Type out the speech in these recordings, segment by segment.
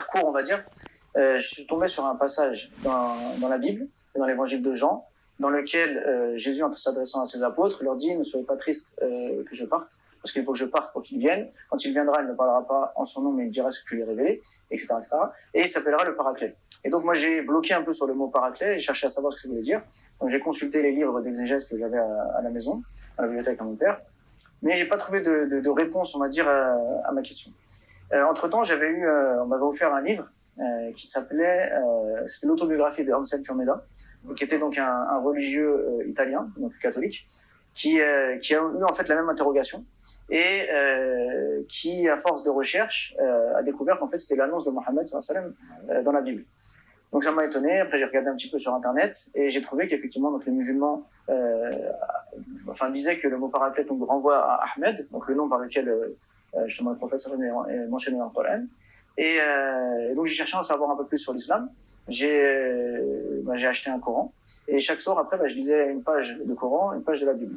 court, on va dire, je suis tombé sur un passage dans la Bible, dans l'évangile de Jean, dans lequel Jésus, en s'adressant à ses apôtres, leur dit « Ne soyez pas tristes que je parte, parce qu'il faut que je parte pour qu'il vienne. Quand il viendra, il ne parlera pas en son nom, mais il dira ce que je lui ai révélé, etc., etc. Et il s'appellera le Paraclet. » Et donc moi, j'ai bloqué un peu sur le mot Paraclet, et cherché à savoir ce que ça voulait dire. Donc j'ai consulté les livres d'exégèse que j'avais à la maison, à la bibliothèque à mon père, mais j'ai pas trouvé de réponse, on va dire, à ma question. Entre-temps, on m'avait offert un livre qui s'appelait, c'était l'autobiographie de Anselmo Turmeda, qui était donc un religieux italien, donc catholique, qui a eu en fait la même interrogation et qui, à force de recherche, a découvert qu'en fait c'était l'annonce de Mohammed dans la Bible. Donc ça m'a étonné. Après j'ai regardé un petit peu sur internet et j'ai trouvé qu'effectivement donc les musulmans disaient que le mot paraclet donc renvoie à Ahmed, donc le nom par lequel justement le prophète est mentionné dans le Coran. Et donc j'ai cherché à en savoir un peu plus sur l'islam. J'ai acheté un Coran et chaque soir après je lisais une page de Coran, une page de la Bible.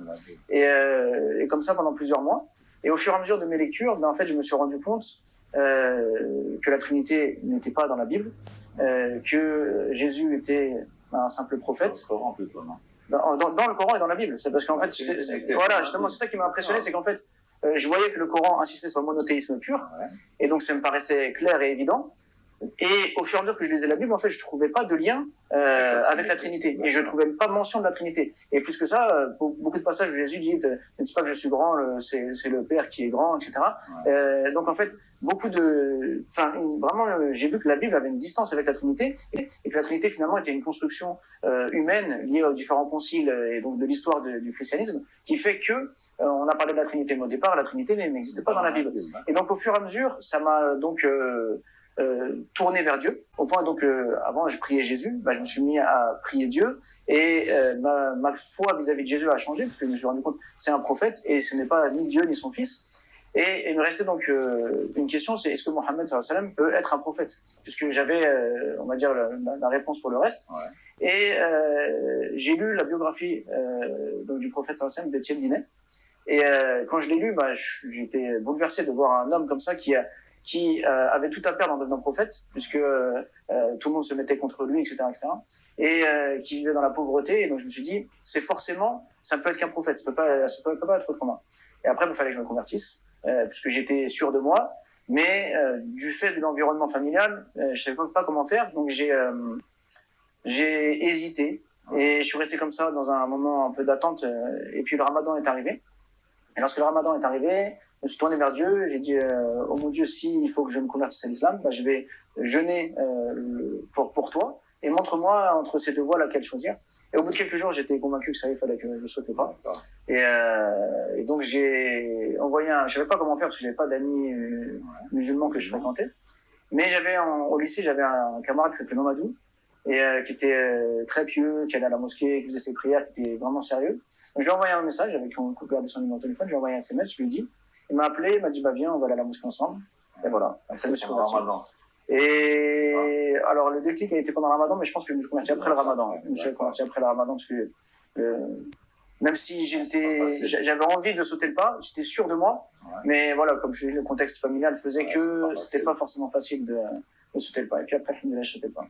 Et comme ça pendant plusieurs mois. Et au fur et à mesure de mes lectures, en fait je me suis rendu compte que la Trinité n'était pas dans la Bible, que Jésus était un simple prophète. Dans le Coran plutôt, non? Dans le Coran et dans la Bible. C'est parce qu'en fait, voilà, justement, c'est ça qui m'a impressionné, c'est qu'en fait, je voyais que le Coran insistait sur le monothéisme pur, et donc ça me paraissait clair et évident. Et au fur et à mesure que je lisais la Bible, en fait, je trouvais pas de lien avec la Trinité. Et je trouvais pas mention de la Trinité. Et plus que ça, beaucoup de passages où Jésus dit « Ne dis pas que je suis grand, c'est le Père qui est grand, etc. » Donc en fait, vraiment, j'ai vu que la Bible avait une distance avec la Trinité et que la Trinité finalement était une construction humaine liée aux différents conciles et donc de l'histoire du christianisme qui fait que on a parlé de la Trinité, mais au départ, la Trinité n'existait pas dans la Bible. Et donc au fur et à mesure, ça m'a donc tourné vers Dieu, au point donc avant je priais Jésus, je me suis mis à prier Dieu et ma foi vis-à-vis de Jésus a changé parce que je me suis rendu compte que c'est un prophète et ce n'est pas ni Dieu ni son fils. Et il me restait donc une question, c'est est-ce que Mohammed peut être un prophète, puisque j'avais on va dire la réponse pour le reste. Et j'ai lu la biographie donc du prophète d'Étienne Dinet et quand je l'ai lu, j'étais bouleversé de voir un homme comme ça qui avait tout à perdre en devenant prophète, puisque tout le monde se mettait contre lui, etc., et qui vivait dans la pauvreté. Et donc je me suis dit, ça ne peut être qu'un prophète, ça peut pas être autrement. Et après, il fallait que je me convertisse, puisque j'étais sûr de moi, mais du fait de l'environnement familial, je savais pas comment faire, donc j'ai hésité, et je suis resté comme ça dans un moment un peu d'attente, et puis le Ramadan est arrivé. Et lorsque le Ramadan est arrivé, je me suis tourné vers Dieu, j'ai dit oh mon Dieu, s'il faut que je me convertisse à l'islam, je vais jeûner pour toi, et montre-moi entre ces deux voies laquelle choisir. Et au bout de quelques jours, j'étais convaincu que il fallait que je saute le pas. Et donc j'ai envoyé je savais pas comment faire parce que j'avais pas d'amis musulmans que je fréquentais, mais au lycée, j'avais un camarade qui s'appelait Mamadou, et qui était très pieux, qui allait à la mosquée, qui faisait ses prières, qui était vraiment sérieux. Donc je lui ai envoyé un message, on regardait son numéro de téléphone, je lui ai envoyé un SMS, je lui ai dit, il m'a appelé, il m'a dit viens, on va aller à la mosquée ensemble. Et voilà, ça me suis converti. Et alors le déclic a été pendant le Ramadan, mais je pense que je me suis converti après le Ramadan. Je me suis converti après le Ramadan parce que même si j'avais envie de sauter le pas, j'étais sûr de moi, mais voilà, comme je dis, le contexte familial faisait que c'était pas forcément facile de sauter le pas. Et puis après, je sautais le pas.